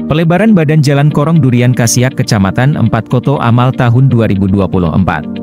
Pelebaran Badan Jalan Korong Durian Kasiak Kecamatan 4 Koto Amal tahun 2024.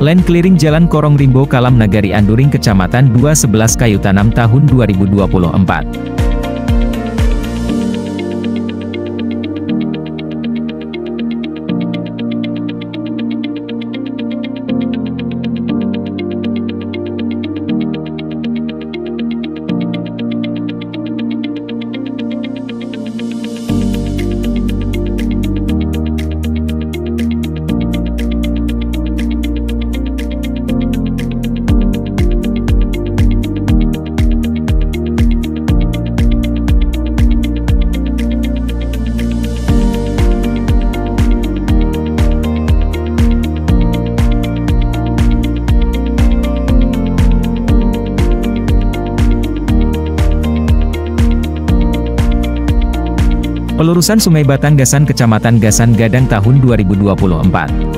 Land clearing Jalan Korong Rimbo Kalam Nagari Anduring Kecamatan 211 Kayu Tanam tahun 2024. Pelurusan Sungai Batang Gasan Kecamatan Gasan Gadang tahun 2024.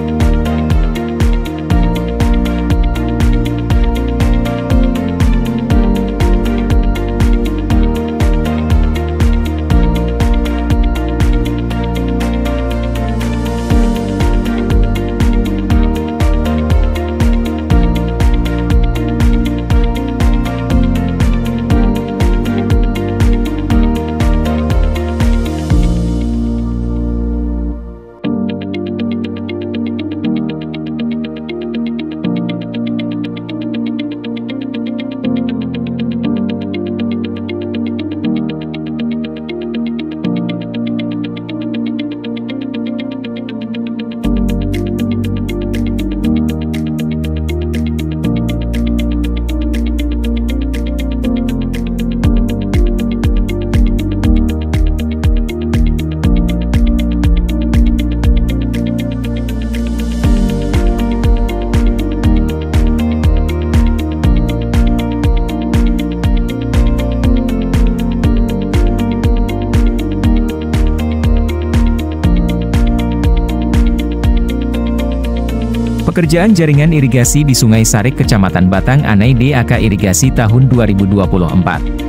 Pekerjaan jaringan irigasi di Sungai Sarik Kecamatan Batang Anai DAK Irigasi tahun 2024.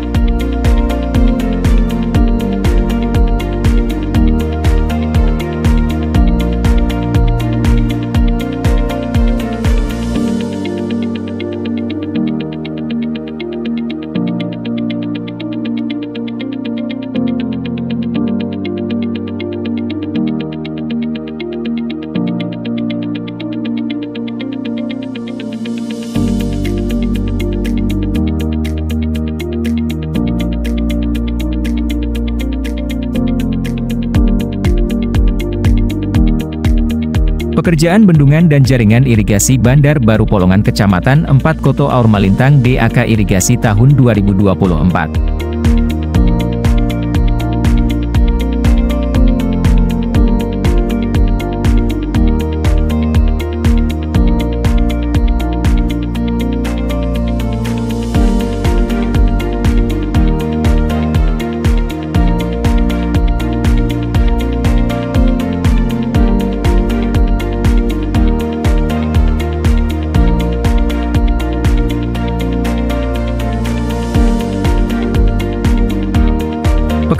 Pekerjaan bendungan dan jaringan irigasi Bandar Baru Polongan Kecamatan 4 Koto Aur Malintang DAK Irigasi tahun 2024.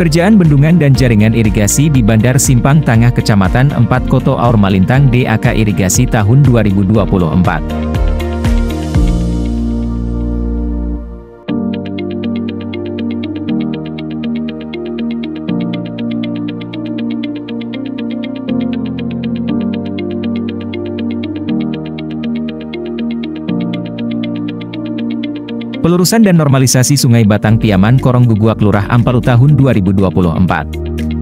Pekerjaan bendungan dan jaringan irigasi di Bandar Simpang Tangah Kecamatan 4 Koto Aur Malintang DAK Irigasi tahun 2024. Pelurusan dan normalisasi Sungai Batang Piaman Korong Guguak Lurah Ampalu tahun 2024.